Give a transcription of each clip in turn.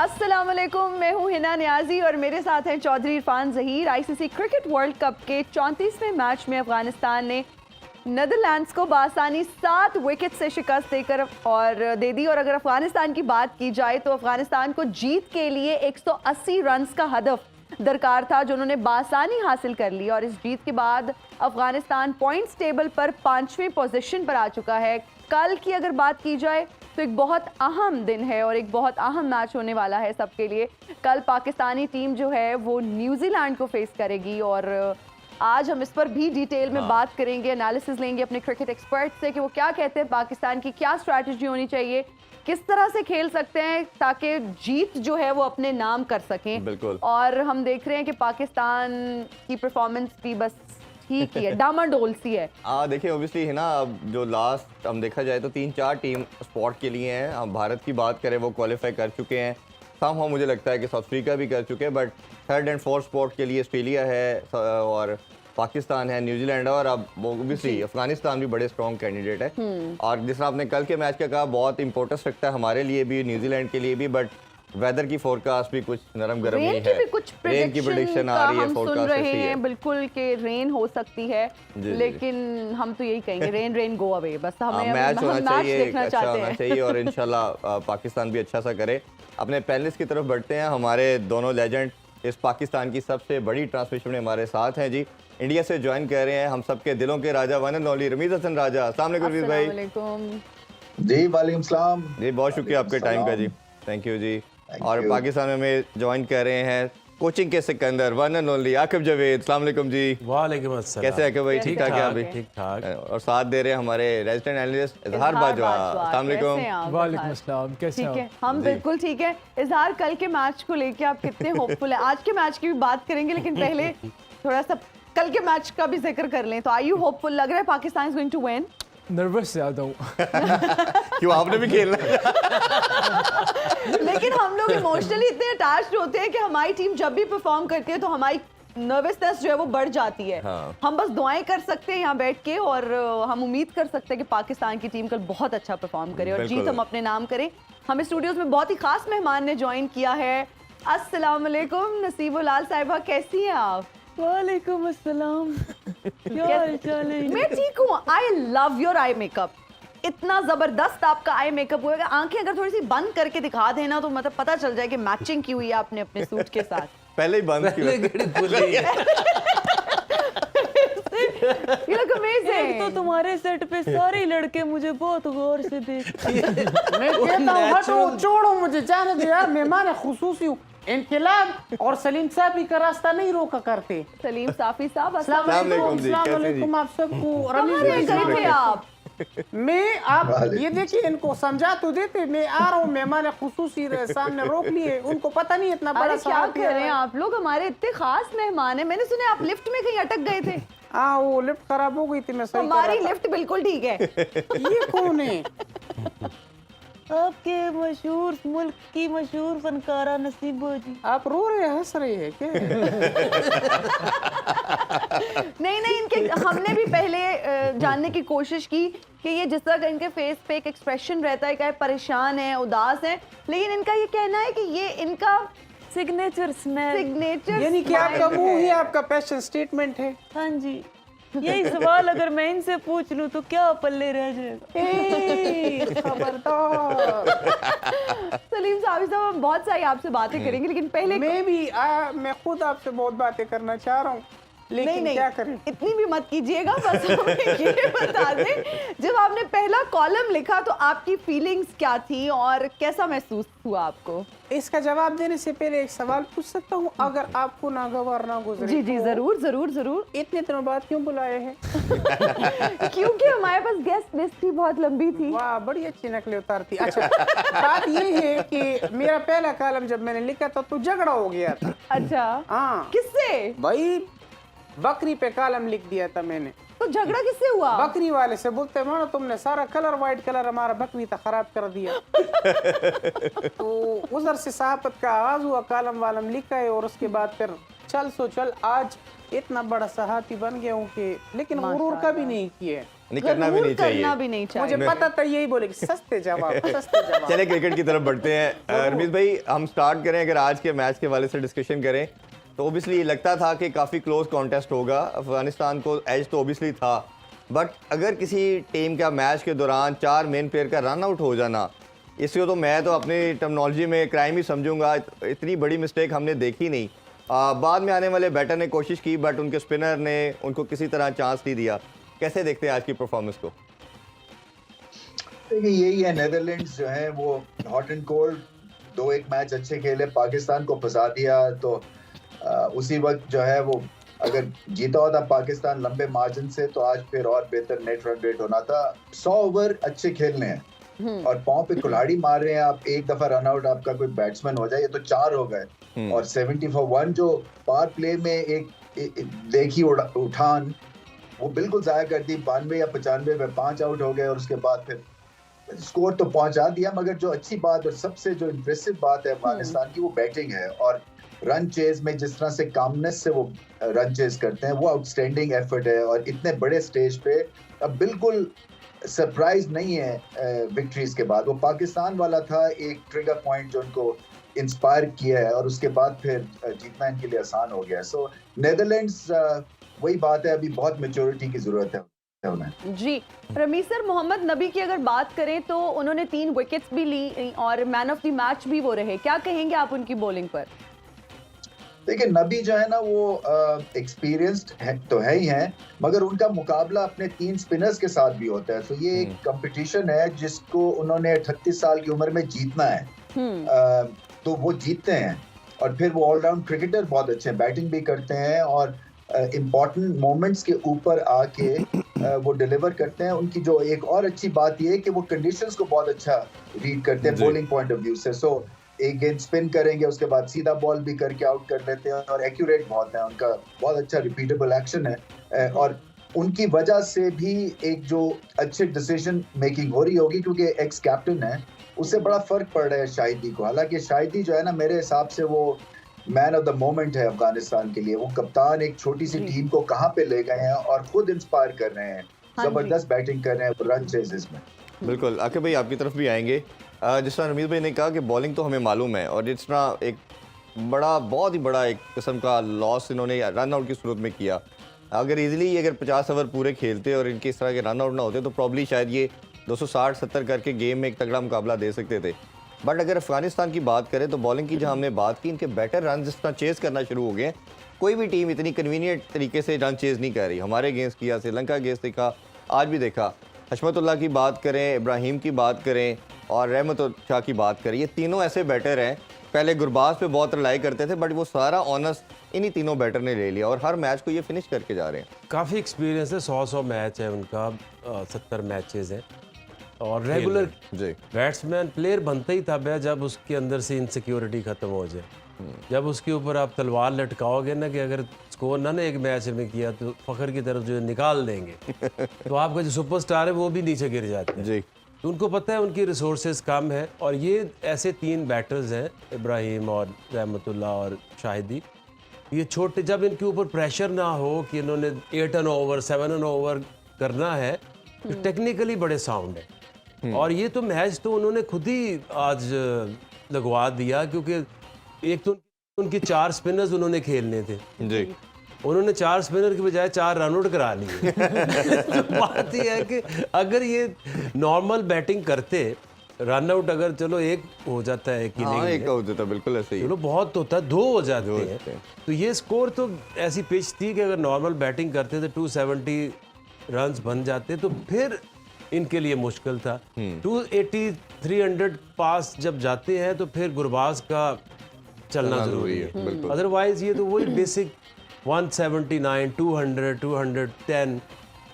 अस्सलामुअलैकुम, मैं हूं हिना नियाजी और मेरे साथ हैं Chaudhary Irfan Zaheer. ICC cricket world cup के 34वें मैच में अफगानिस्तान ने नीदरलैंड्स को बासानी 7 विकेट से शिकस्त देकर और दे दी। और अगर अफगानिस्तान की बात की जाए तो अफगानिस्तान को जीत के लिए 180 रन का हदफ दरकार था, जो उन्होंने बासानी हासिल कर ली। और इस जीत के बाद अफगानिस्तान पॉइंट्स टेबल पर 5वीं पोजीशन पर आ चुका है। कल की अगर बात की जाए तो एक बहुत अहम दिन है और एक बहुत अहम मैच होने वाला है सबके लिए। कल पाकिस्तानी टीम जो है वो न्यूजीलैंड को फेस करेगी और आज हम इस पर भी डिटेल में बात करेंगे, एनालिसिस लेंगे अपने क्रिकेट एक्सपर्ट से कि वो क्या कहते हैं, पाकिस्तान की क्या स्ट्रैटेजी होनी चाहिए, किस तरह से खेल सकते हैं ताकि जीत जो है वो अपने नाम कर सकें। बिल्कुल। और हम देख रहे हैं कि पाकिस्तान की परफॉर्मेंस भी बस ठीक ही है, डामाडोल सी है। देखिए ओब्वियसली है ना, अब जो लास्ट हम देखा जाए तो 3-4 टीम स्पॉट के लिए हैं। हम भारत की बात करें वो क्वालिफाई कर चुके हैं, सम मुझे लगता है कि साउथ अफ्रीका भी कर चुके हैं, but 3rd and 4th spot के लिए ऑस्ट्रेलिया है और पाकिस्तान है, न्यूजीलैंड है और अब ओब्वियसली अफगानिस्तान भी बड़े स्ट्रॉन्ग कैंडिडेट है। और जिस तरह आपने कल के मैच का कहा, बहुत इंपॉर्टेंस रखता है हमारे लिए भी, न्यूजीलैंड के लिए भी, बट वेदर की फोरकास्ट भी कुछ नरम गरम नहीं है। रेन की प्रेडिक्शन आ रही है, हम सुन रहे हैं बिल्कुल कि रेन हो सकती है, लेकिन हम तो यही कहेंगे रेन गो अवे। बस हमें मैच होना चाहिए, देखना अच्छा चाहते होना हैं चाहिए और इंशाल्लाह पाकिस्तान भी अच्छा सा करे। अपने पैनलिस्ट की तरफ बढ़ते हैं। हमारे दोनों लेजेंड इस पाकिस्तान की सबसे बड़ी ट्रांसमिशन में हमारे साथ हैं जी। इंडिया से ज्वाइन कर रहे हैं हम सबके दिलों के राजा one and only Ramiz Hasan Raja. अस्सलाम वालेकुम रमीज भाई। जी वालेकुम सलाम जी, बहुत शुक्रिया आपके टाइम का जी, थैंक यू जी। और पाकिस्तान में हमें ज्वाइन कर रहे हैं कोचिंग के Sikandar one and only Aqib Javed. अस्सलाम वालेकुम जी। वालेकुम अस्सलाम। कैसे आकिब भाई? ठीक ठाक है अभी? ठीक ठाक। और साथ दे रहे हैं हमारे रेजिडेंट एनालिस्ट इजहार बाजवा। अस्सलाम वालेकुम। वालेकुम अस्सलाम, कैसे ठीक है, हम बिल्कुल ठीक है। इजहार, कल के मैच को लेके आप कितने होपफुल हैं? आज के मैच की भी बात करेंगे, लेकिन पहले थोड़ा सा कल के मैच का भी जिक्र कर लें। तो आर यू होपफुल? लग रहा है Pakistan is going to win? Nervous ज्यादा हूँ। क्यों, आपने भी खेलना है? लेकिन हम लोग इमोशनली इतने अटैच्ड होते हैं कि हमारी टीम जब भी परफॉर्म करती है तो हमारी नर्वसनेस जो है वो बढ़ जाती है। हाँ। हम बस दुआएं कर सकते हैं यहाँ बैठ के और हम उम्मीद कर सकते हैं कि पाकिस्तान की टीम कल बहुत अच्छा परफॉर्म करे और जीत हम अपने नाम करें। हमें स्टूडियोज में बहुत ही खास मेहमान ने ज्वाइन किया है। अस्सलाम वालेकुम नसीबुल लाल साहिबा, कैसी हैं आप? वालेकुम अस्सलाम। मैं ठीक हूँ। I love your eye makeup, इतना जबरदस्त आपका आई मेकअप हुएगा। आंखें अगर थोड़ी सी बंद करके दिखा देना तो मतलब पता चल जाए कि मैचिंग की हुई है आपने अपने सूट के साथ। पहले ही बंद की You look amazing. तो तुम्हारे सेट पे सारे लड़के मुझे बहुत गौर से देखते हैं। मैं कहता हूँ हटो, छोड़ो, मुझे जाने दो यार, मेहमान खुसूसी हूँ। इनकलाब और सलीम साहब ही का रास्ता नहीं रोका करते। सलीम साफी साहब, अस्सलाम वालेकुम जी, अस्सलाम वालेकुम आप सबको। कहाँ गए थे आप? मैं आप ये देखिए, इनको समझा तो देते, मैं आ रहा हूँ, मेहमान खुसूसी सामने रोक लिए, उनको पता नहीं इतना बड़ा क्या कर रहे हैं आप लोग? हमारे इतने खास मेहमान हैं। मैंने सुना आप लिफ्ट में कहीं अटक गए थे। हाँ, वो लिफ्ट खराब हो गई थी, मैं सही हमारी लिफ्ट बिल्कुल ठीक है। ये कौन है? आपके मशहूर मुल्क की मशहूर फनकारा नसीबो जी। आप रो रहे हैं, हंस रहे हैं क्या? नहीं, इनके हमने भी पहले जानने की कोशिश की कि ये जिस तरह का इनके फेस पे एक एक्सप्रेशन रहता है, क्या परेशान है, उदास है, लेकिन इनका ये कहना है कि ये इनका सिग्नेचर स्माइल, यानी कि आपका मुंह ही आपका पैशन स्टेटमेंट है। हाँ जी। यही सवाल अगर मैं इनसे पूछ लूं तो क्या पल्ले रह जाएगा? खबरदार। सलीम साहब, हम बहुत सारी आपसे बातें करेंगे, लेकिन पहले मैं खुद आपसे बहुत बातें करना चाह रहा हूँ, लेकिन नहीं, क्या करें? इतनी भी मत कीजिएगा। बस हमें ये बता दें, जब आपने पहला कॉलम लिखा तो आपकी फीलिंग्स क्या थी और कैसा महसूस हुआ आपको? इसका जवाब देने से पहले एक सवाल पूछ सकता हूँ, अगर आपको नागवार ना गुजरे? जी जी, जरूर। इतने दिनों बाद क्यों बुलाए हैं? क्योंकि हमारे पास गेस्ट लिस्ट थी, बहुत लंबी थी। वाह, बड़ी अच्छी नकलें उतारती। अच्छा, बात ये है कि मेरा पहला कॉलम जब मैंने लिखा था तो झगड़ा हो गया था। अच्छा, हाँ। किससे? भाई, बकरी पे कॉलम लिख दिया था मैंने। तो झगड़ा किससे हुआ? बकरी वाले से। बोलते मानो तुमने सारा कलर व्हाइट कलर हमारा बकरी था खराब कर दिया। तो उधर से सहाफत का आगाज हुआ, कॉलम वालम लिखा है और उसके बाद फिर चल आज इतना बड़ा सहाफी बन गया हूँ कि, लेकिन गुरूर का भी नहीं किया। नहीं करना भी नहीं चाहिए। करना भी नहीं चाहिए। मुझे पता था यही बोलेगी, सस्ते जवाब, सस्ते जवाब। चले क्रिकेट की तरफ बढ़ते हैं। रमीज भाई, हम स्टार्ट करें, अगर आज के मैच के वाले से डिस्कशन करें तो ओबियसली लगता था कि काफ़ी क्लोज कॉन्टेस्ट होगा, अफगानिस्तान को एज तो ओबियसली था, बट अगर किसी टीम का मैच के दौरान 4 मेन प्लेयर का रन आउट हो जाना, इसको तो मैं तो अपनी टर्मिनोलॉजी में क्राइम ही समझूंगा। इतनी बड़ी मिस्टेक हमने देखी नहीं। बाद में आने वाले बैटर ने कोशिश की बट उनके स्पिनर ने उनको किसी तरह चांस नहीं दिया। कैसे देखते हैं आज की परफॉर्मेंस को? देखिए यही है, नेदरलैंड्स जो है वो हॉट एंड कोल्ड 2-1 मैच अच्छे खेले, पाकिस्तान को फंसा दिया, तो उसी वक्त जो है वो अगर जीता होता पाकिस्तान लंबे मार्जिन से तो आज फिर और बेहतर नेट रन रेट होना था। 100 ओवर अच्छे खेलने हैं और पांव पे कुल्हाड़ी मार रहे हैं आप, एक दफा रन आउट आपका कोई बैट्समैन हो जाए, ये तो 4 हो गए। और 70 for 1 जो पावर प्ले में एक देखी उठान वो बिल्कुल जाया कर दी। 92 या 95 में 5 आउट हो गए और उसके बाद फिर स्कोर तो पहुंचा दिया, मगर जो अच्छी बात और सबसे जो इम्प्रेसिव बात है अफगानिस्तान की वो बैटिंग है। और रन चेज में जिस तरह से कामनेस से वो रन चेज करते हैं वो आउटस्टैंडिंग एफर्ट है। और इतने बड़े स्टेज पे अब बिल्कुल सरप्राइज नहीं है विक्ट्रीज के बाद। वो पाकिस्तान वाला था एक ट्रिगर पॉइंट जो उनको इंस्पायर किया है और उसके बाद फिर जीतना इनके लिए आसान हो गया। सो नेदरलैंड्स वही बात है, अभी बहुत मैच्योरिटी की जरूरत है उन्हें। जी रमीज सर, मोहम्मद नबी की अगर बात करें तो उन्होंने 3 विकेट्स भी ली और मैन ऑफ द मैच भी वो रहे, क्या कहेंगे आप उनकी बॉलिंग पर? देखिए नबी जो है ना वो एक्सपीरियंस्ड है तो है ही है, मगर उनका मुकाबला अपने 3 स्पिनर्स के साथ भी होता है। तो ये एक कंपटीशन है जिसको उन्होंने 38 साल की उम्र में जीतना है। तो वो जीतते हैं और फिर वो ऑलराउंड क्रिकेटर बहुत अच्छे हैं, बैटिंग भी करते हैं और इम्पॉर्टेंट मोमेंट्स के ऊपर आके वो डिलीवर करते हैं। उनकी जो एक और अच्छी बात ये है कि वो कंडीशंस को बहुत अच्छा रीड करते हैं बॉलिंग पॉइंट ऑफ व्यू से। सो एक गेंद स्पिन करेंगे उसके बाद सीधा बॉल भी करके आउट कर लेते हैं और एक्यूरेट बहुत है उनका, बहुत अच्छा रिपीटेबल एक्शन है। और उनकी वजह से भी एक जो अच्छे डिसीजन मेकिंग हो रही होगी, क्योंकि एक्स कैप्टन है, उससे बड़ा फर्क पड़ रहा है शाहिदी को। हालांकि शाहिदी जो है ना मेरे हिसाब से वो मैन ऑफ द मोमेंट है अफगानिस्तान के लिए। वो कप्तान एक छोटी सी टीम को कहाँ पे ले गए हैं और खुद इंस्पायर कर रहे हैं, जबरदस्त बैटिंग कर रहे हैं रन चेजेस में। बिल्कुल, आके भाई आपकी तरफ भी आएंगे। जिस तरह रमीज भाई ने कहा कि बॉलिंग तो हमें मालूम है और जिस तरह एक बहुत ही बड़ा एक किस्म का लॉस इन्होंने रन आउट की सूरत में किया, अगर इजीली अगर 50 ओवर पूरे खेलते और इनके इस तरह के रन आउट ना होते तो प्रॉब्ली शायद ये 260-70 करके गेम में एक तगड़ा मुकाबला दे सकते थे। बट अगर अफगानिस्तान की बात करें तो बॉलिंग की जहां हमने बात की, इनके बैटर रन जिस तरह चेज़ करना शुरू हो गए। कोई भी टीम इतनी कन्वीनियंट तरीके से रन चेज़ नहीं कर रही। हमारे अगेंस्ट किया, श्रीलंका अगेंस्ट देखा, आज भी देखा। हशमतुल्लाह की बात करें, इब्राहिम की बात करें और रहमत शाह की बात करें, ये तीनों ऐसे बैटर हैं, पहले गुरबाज पे बहुत रिलाई करते थे बट वो सारा ऑनर्स इन्हीं तीनों बैटर ने ले लिया और हर मैच को ये फिनिश करके जा रहे हैं। काफ़ी एक्सपीरियंस है, 100 मैच है उनका, 70 मैचेस हैं और रेगुलर जी बैट्समैन प्लेयर बनता ही तब है जब उसके अंदर से इनसिक्योरिटी ख़त्म हो जाए। जब उसके ऊपर आप तलवार लटकाओगे ना कि अगर स्कोर ना एक मैच में किया तो फखर की तरफ जो निकाल देंगे तो आपका जो सुपरस्टार है वो भी नीचे गिर जाते हैं। जी, तो उनको पता है उनकी रिसोर्सेज कम है और ये ऐसे 3 बैटर्स हैं, इब्राहिम और रहमतुल्लाह और शाहिदी, ये छोटे, जब इनके ऊपर प्रेशर ना हो कि इन्होंने 8 रन ओवर 7 रन ओवर करना है तो टेक्निकली बड़े साउंड है। और ये तो मैच तो उन्होंने खुद ही आज लगवा दिया, क्योंकि एक तो उनके 4 स्पिनर्स उन्होंने खेलने थे जी, उन्होंने 4 स्पिनर के बजाय 4 रन आउट करा लिए। तो बात यह है कि अगर ये नॉर्मल बैटिंग करते, रन आउट अगर चलो एक हो जाता है कि हाँ, नहीं एक हो जाता, बिल्कुल ऐसे ही। चलो बहुत होता है, 2 हो जाते हैं। तो ये स्कोर तो ऐसी पिच थी कि अगर नॉर्मल बैटिंग करते तो 270 रन्स बन जाते, तो फिर इनके लिए मुश्किल था। 280 300 पास जब जाते हैं तो फिर गुरबाज का चलना जरूरी है, अदरवाइज ये तो वही बेसिक 179 200 210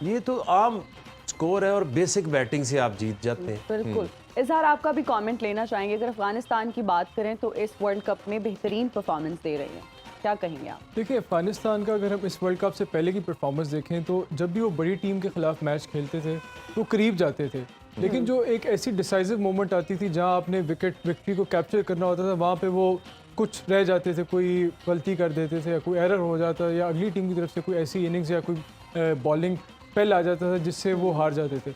ये तो आम स्कोर है और बेसिक बैटिंग से आप जीत जाते हैं। बिल्कुल। इजहार, आपका भी कमेंट लेना चाहेंगे। अगर अफगानिस्तान की बात करें तो इस वर्ल्ड कप में बेहतरीन परफॉर्मेंस दे रही है, क्या कहेंगे आप? देखिए अफगानिस्तान का अगर हम इस वर्ल्ड कप से पहले की परफॉर्मेंस देखें तो जब भी वो बड़ी टीम के खिलाफ मैच खेलते थे तो करीब जाते थे, लेकिन जो एक ऐसी डिसाइसिव मोमेंट आती थी जहां आपने विक्ट्री को कैप्चर करना होता था, वहां पे वो कुछ रह जाते थे, कोई गलती कर देते थे या कोई एरर हो जाता या अगली टीम की तरफ से कोई ऐसी इनिंग्स या कोई बॉलिंग स्पेल आ जाता था जिससे वो हार जाते थे।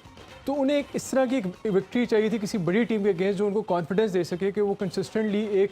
तो उन्हें एक इस तरह की एक विक्ट्री चाहिए थी किसी बड़ी टीम के अगेंस्ट जो उनको कॉन्फिडेंस दे सके कि वो कंसिस्टेंटली एक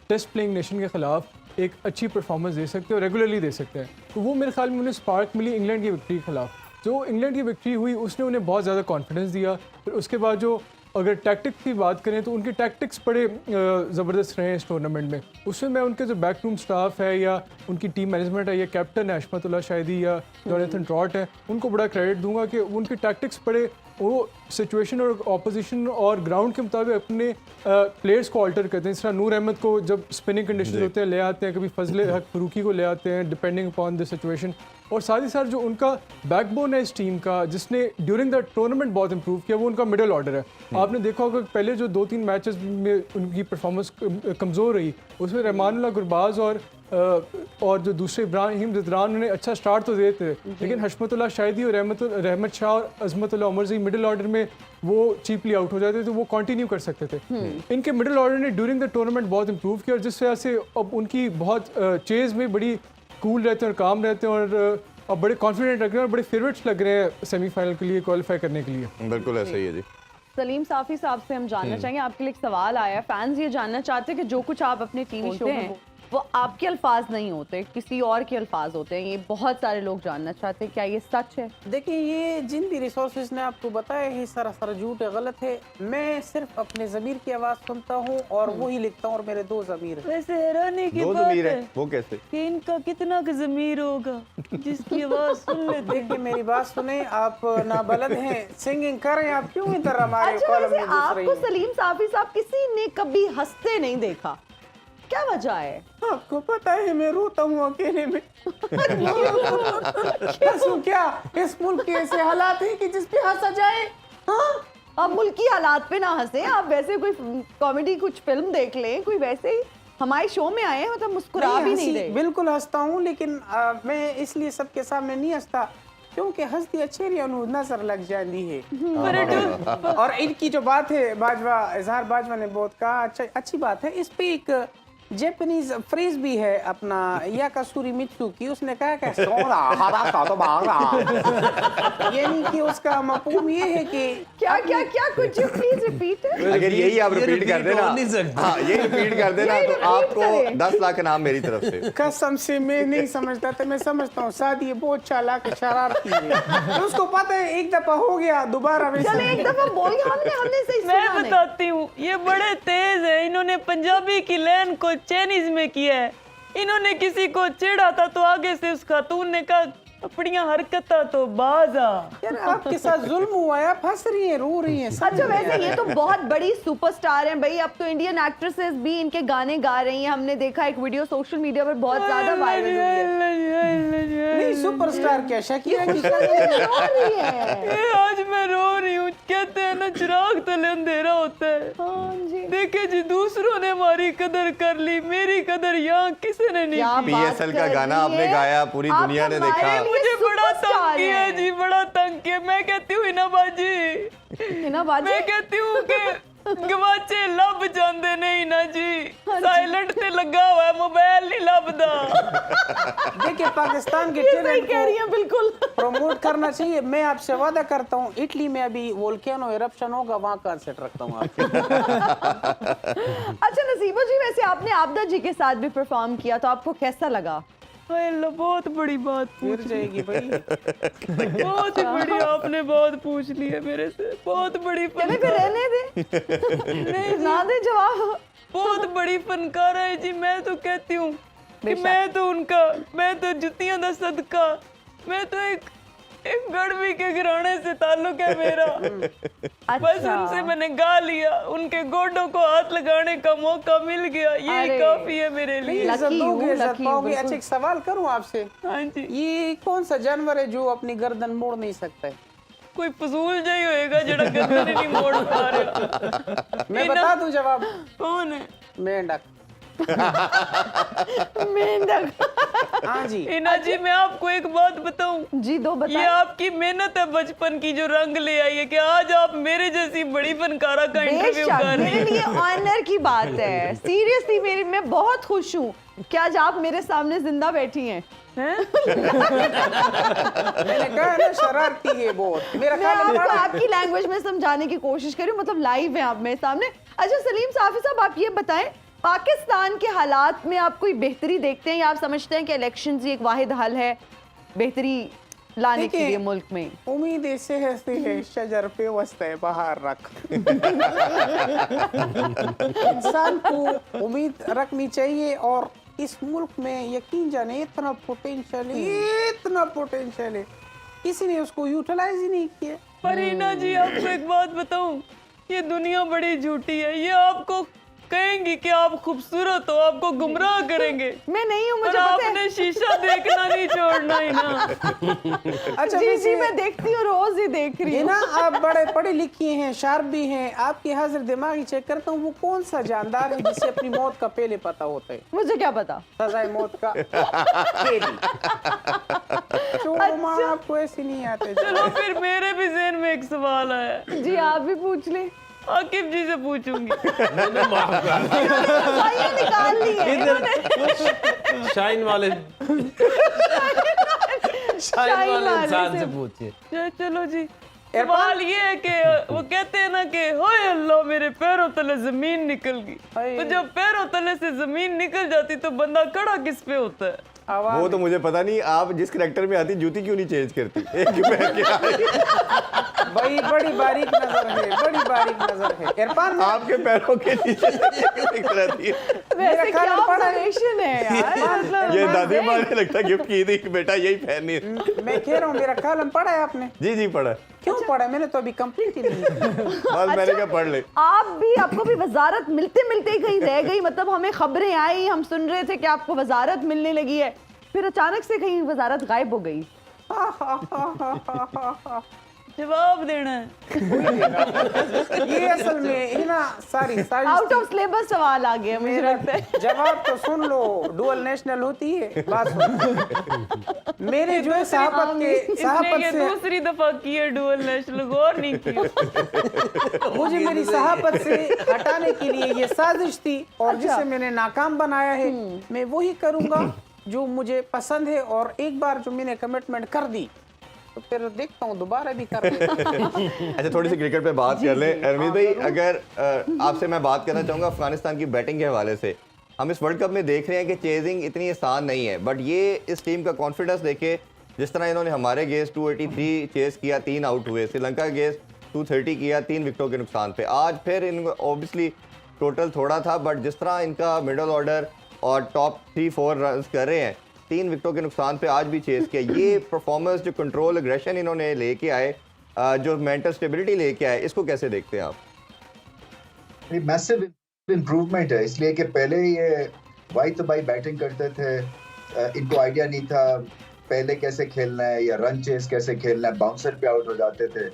टेस्ट प्लेइंग नेशन के ख़िलाफ़ एक अच्छी परफॉर्मेंस दे सकते हैं और रेगुलरली दे सकते हैं। तो वो मेरे ख्याल में उन्हें स्पार्क मिली इंग्लैंड की विक्ट्री के खिलाफ। जो इंग्लैंड की विक्ट्री हुई उसने उन्हें बहुत ज़्यादा कॉन्फिडेंस दिया। फिर उसके बाद जो अगर टैक्टिक्स की बात करें तो उनके टैक्टिक्स बड़े ज़बरदस्त रहे हैं इस टूर्नामेंट में। उसमें मैं उनके जो बैक रूम स्टाफ है या उनकी टीम मैनेजमेंट है या कैप्टन है अशमतुल्लाह शाहिदी या जोनाथन ट्रॉट है, उनको बड़ा क्रेडिट दूंगा कि उनके टैक्टिक्स बड़े वो सिचुएशन और ऑपोजिशन और ग्राउंड के मुताबिक अपने प्लेयर्स को ऑल्टर करते हैं। इस तरह नूर अहमद को जब स्पिनिंग कंडीशन होते हैं ले आते हैं, कभी फजले हक फरूकी को ले आते हैं डिपेंडिंग अपॉन द सिचुएशन। और साथ ही साथ जो उनका बैकबोन है इस टीम का जिसने ड्यूरिंग द टूर्नामेंट बहुत इंप्रूव किया वो उनका मिडल ऑर्डर है। आपने देखा होगा पहले जो 2-3 मैचेस में उनकी परफॉर्मेंस कमज़ोर रही उसमें रहमानुल्लाह गुरबाज और जो दूसरे इब्राहिम ज़िदरान उन्हें अच्छा स्टार्ट तो देते थे, लेकिन हशमतुल्लाह शाहिदी और रहमत शाह और अजमतुल्लाह उमरज़ई मिडिल ऑर्डर में वो चीपली आउट हो जाते थे, वो कंटिन्यू कर सकते थे। इनके मिडिल ऑर्डर ने ड्यूरिंग द टूर्नामेंट बहुत इंप्रूव किया और जिस वजह से अब उनकी बहुत चेज़ में बड़ी कूल रहते हैं और काम रहते हैं और अब बड़े कॉन्फिडेंट लग रहे हैं और बड़े फेवरेट्स लग रहे हैं सेमीफाइनल के लिए क्वालिफाई करने के लिए। बिल्कुल ऐसा ही है जी। सलीम साफ़ी साहब से हम जानना चाहेंगे, आपके लिए एक सवाल आया। फैंस ये जानना चाहते हैं कि जो कुछ आप अपने टीवी शो में वो आपके अल्फाज नहीं होते, किसी और के अल्फाज होते हैं, ये बहुत सारे लोग जानना चाहते हैं, क्या ये सच है? देखिए, ये जिन भी रिसोर्सेज ने आपको बताया है सरासर झूठ है, गलत है। मैं सिर्फ अपने ज़मीर की आवाज़ सुनता हूँ और वही लिखता हूँ और मेरे 2 ज़मीर हैं। वैसे हैरानी की दो बात ज़मीर है है, वो कैसे? कि इनका कितना का ज़मीर होगा जिसकी आवाज़ सुन लेते हैं। देखिए, मेरी बात सुने, आप नाबलद हैं, सिंगिंग करें, आप क्यों इधर हमारे अच्छा, कॉलम वैसे में घुस रही आपको हैं? सलीम साफ़ी साहब किसी ने कभी हंसते नहीं देखा, क्या वजह है? आपको पता है मैं रोता हूँ अकेले में। हंसूं क्या? इस मुल्क के ऐसे हालात हैं कि जिस पे हंसा जाए। हाँ, आप मुल्की हालात पे ना हंसे, आप वैसे कोई कॉमेडी कुछ फिल्म देख लें, कोई वैसे ही हमारे शो में आए हैं, मतलब मुस्कुरा भी नहीं रहे। बिल्कुल हंसता हूँ, लेकिन मैं इसलिए सबके सामने नहीं हंसता क्योंकि हंसती अच्छी नजर लग जाती है। और इनकी जो बात है बाजवा, इजहार बाजवा ने बहुत कहा, अच्छी बात है। इस पे एक जैपनीज फ्रेज भी है अपना या कसूरी मित्सु की, उसने कहा कि सोना हरा का तो भागा, यानी कि उसका मफहूम ये है कि क्या क्या क्या, कुछ प्लीज रिपीट। अगर यही आप रिपीट कर देना, हो नहीं सकता। हाँ ये रिपीट कर देना यही तो repeat आपको करें। 10 लाख इनाम मेरी तरफ से। कसम से मैं नहीं समझता था, मैं समझता हूँ शादी ये बहुत चालाक शरारती है। तो उसको पता है एक दफा हो गया, दोबारा वैसा चले एक दफा बोल गया, हमने सही मैं सुना नहीं। बताती हूँ, ये बड़े तेज है। इन्होंने पंजाबी की लाइन को चाइनीज में किया है। इन्होंने किसी को छेड़ा था तो आगे से उस खातून ने कहा अपनियां हरकतां तो बाजा। यार आपके साथ जुल्म हुआ है, आप हंस रही हैं, रो रही हैं। अच्छा, वैसे ये तो बहुत बड़ी सुपरस्टार हैं भाई, अब तो इंडियन एक्ट्रेसेस भी इनके गाने गा रही हैं। हमने देखा एक वीडियो सोशल मीडिया पर बहुत ज्यादा वायरल हुई है। नहीं, सुपरस्टार क्या, शकीरा की रो रही है। ये आज मैं रो रही हूँ। कहते हैं ना चिराग तले अंधेरा होता है। हाँ जी, देखे जी, दूसरों ने हमारी कदर कर ली, मेरी कदर यहाँ किसी ने नहीं क्या की। बात PSL का कर गाना रही आपने है? गाया, पूरी आप दुनिया ने हमारे देखा। लिए मुझे बड़ा सुपरस्टार तंग किया हैं। जी, बड़ा तंग किया। मैं कहती हूँ ना बाजी, हिना बाजी, मैं कहती हूँ कि गवाचे लब जाते नहीं ना जी, साइलेंट ते लगा हुआ है, मोबाइल नहीं लभदा। देखिए, पाकिस्तान के ये सही टैलेंट कह रही को हैं बिल्कुल। प्रमोट करना चाहिए। मैं आपसे वादा करता हूँ, इटली में अभी वोल्केनो इरप्शन होगा, वहाँ कंसर्ट रखता हूँ आपके। अच्छा नसीबा जी, वैसे आपने आपदा जी के साथ भी परफॉर्म किया, तो आपको कैसा लगा? हाय अल्लाह, बहुत बड़ी बात गिर पूछ ली, जाएगी भाई। बहुत ही बड़ी आपने बात पूछ ली है मेरे से। बहुत बड़ी चले फिर रहने दे, ना दे जवाब। बहुत बड़ी फनकार है जी। मैं तो कहती हूँ कि बेशक। मैं तो जुतियां दा सदका, मैं तो एक गढ़वी के घराने से ताल्लुक है मेरा। बस उनसे मैंने गा लिया, उनके गोडों को हाथ लगाने का मौका मिल गया, ये अरे, काफी है मेरे लिए। इज्जत Lucky दोगे, you, इज्जत lucky you, पाओगे। बिल्कुल। अच्छा, एक सवाल करूँ आपसे, हाँ जी, ये कौन सा जानवर है जो अपनी गर्दन मोड़ नहीं सकता है? कोई फजूल जाई होएगा जड़ा गर्दन ही नहीं मोड़ पा रहा। मैं बता दूं जवाब, कौन है? मेंढक। मेंढक। हाँ जी। हिना जी मैं आपको एक बात बताऊं, जी दो ये बताएं। आपकी मेहनत है बचपन की जो रंग ले आई है कि आज आप मेरे जैसी बड़ी फनकारा का इंटरव्यू बेशक, कर रही मेरे हैं। लिए ऑनर की बात है। सीरियसली मैं बहुत खुश हूँ कि आज आप मेरे सामने जिंदा बैठी हैं। मैंने कहा ना शरारती है बहुत। मेरा मैं कॉलम आपको पढ़ा। आपकी लैंग्वेज में समझाने की कोशिश करी, मतलब लाइव है आप मेरे सामने। अच्छा सलीम साफी साहब, आप ये बताएं, पाकिस्तान के हालात में आप कोई बेहतरी देखते हैं या आप समझते हैं कि इलेक्शंस ही एक वाहिद हल है बेहतरी लाने के देखिए, लिए मुल्क में? उम्मीद ऐसे हंसती है शजर पे वस्ते बाहर रख। इंसान को उम्मीद रखनी चाहिए और इस मुल्क में यकीन जाने इतना पोटेंशियल है, किसी ने उसको यूटिलाइज ही नहीं किया। पर हिना जी आपको एक बात बताऊं, ये दुनिया बड़ी झूठी है। ये आपको कहेंगी कि आप खूबसूरत हो, आपको गुमराह करेंगे, मैं नहीं हूँ, पर मुझे पता है। आपने शीशा देखना नहीं छोड़ना ही ना। अच्छा जी वैसे मैं देखती हूँ, रोज ही देख रही ये हूँ। ना आप बड़े पढ़े लिखे हैं, शार्प भी हैं, आपकी हाजिर दिमागी चेक करता हूँ, वो कौन सा जानदार है जिसे अपनी मौत का पहले पता होता है? मुझे क्या पता। सजाए मौत का पहले। चोर माँ आपको ऐसे नहीं आते। चलो फिर मेरे भी ज़हन में एक सवाल आया, जी आप भी पूछ ले। आकिब जी से पूछूंगी। मैंने माफ कर दवाइयाँ निकाल ली है इधर शाइन वाले इंसान से पूछिए। चलो जी, सवाल ये है कि वो कहते हैं ना कि होए अल्लाह मेरे पैरों तले जमीन निकल गई, तो जब पैरों तले से जमीन निकल जाती तो बंदा खड़ा किस पे होता है? वो तो मुझे पता नहीं, आप जिस करेक्टर में आती जूती क्यों नहीं चेंज करती? एक पहन के आई। भाई बड़ी बारीक नजर है, बड़ी बारीक नजर है। इरफान आपके पैरों के नीचे दिख रहती है। वैसे ख्याल क्या में पड़ा है। ऑब्जर्वेशन है यार, मतलब ये दादी माँ ने लगता गिफ्ट की थी कि बेटा यही पहननी है। मैं कह रहा हूँ मेरा कॉलम पढ़ा है आपने? जी पढ़ा। क्यों पढ़ा? मैंने तो अभी कंप्लीट ही नहीं किया। बस मैंने कहा पढ़ ले। आपको भी वजारत मिलते मिलते ही कहीं रह गई, मतलब हमें खबरें आई, हम सुन रहे थे कि आपको वजारत मिलने लगी है, फिर अचानक से कहीं वजारत गायब हो गई। जवाब देना है। ये असल में है ना सारी आउट ऑफ सिलेबस सवाल आ गया मुझे लगता है। जवाब तो सुन लो, डुअल नेशनल होती है बात सुन। मेरे जो है सहाफत इसने ये से दूसरी दफा की है डुअल नेशनल, गौर नहीं की। मुझे मेरी सहाफत से हटाने के लिए ये साजिश थी और जिसे मैंने नाकाम बनाया है, मैं वही करूंगा जो मुझे पसंद है, और एक बार जो मैंने कमिटमेंट कर दी तो फिर देखता हूँ दोबारा भी कर लेता। अच्छा थोड़ी सी क्रिकेट पे बात कर लें। अरमीत भाई, अगर आपसे मैं बात करना चाहूँगा अफगानिस्तान की बैटिंग के हवाले से। हम इस वर्ल्ड कप में देख रहे हैं कि चेजिंग इतनी आसान नहीं है, बट ये इस टीम का कॉन्फिडेंस देखे, जिस तरह इन्होंने हमारे अगेंस्ट 283 चेस किया, 3 आउट हुए, श्रीलंका के अगेंस्ट 230 किया, 3 विकेटों के नुकसान पे। आज फिर इनको ऑब्वियसली टोटल थोड़ा था, बट जिस तरह इनका मिडल ऑर्डर और टॉप 3-4 रन कर रहे हैं, 3 विकेटों के नुकसान पे आज भी चेस किया। ये परफॉर्मेंस, जो कंट्रोल, एग्रेशन इन्होंने लेके आए, जो मेंटल स्टेबिलिटी लेके आए, इसको कैसे देखते हैं आप? मैसिव इम्प्रूवमेंट है, इसलिए कि पहले ये वाई तो बाई बैटिंग करते थे, इनको आइडिया नहीं था पहले कैसे खेलना है या रन चेस कैसे खेलना है, बाउंसर पे आउट हो जाते थे।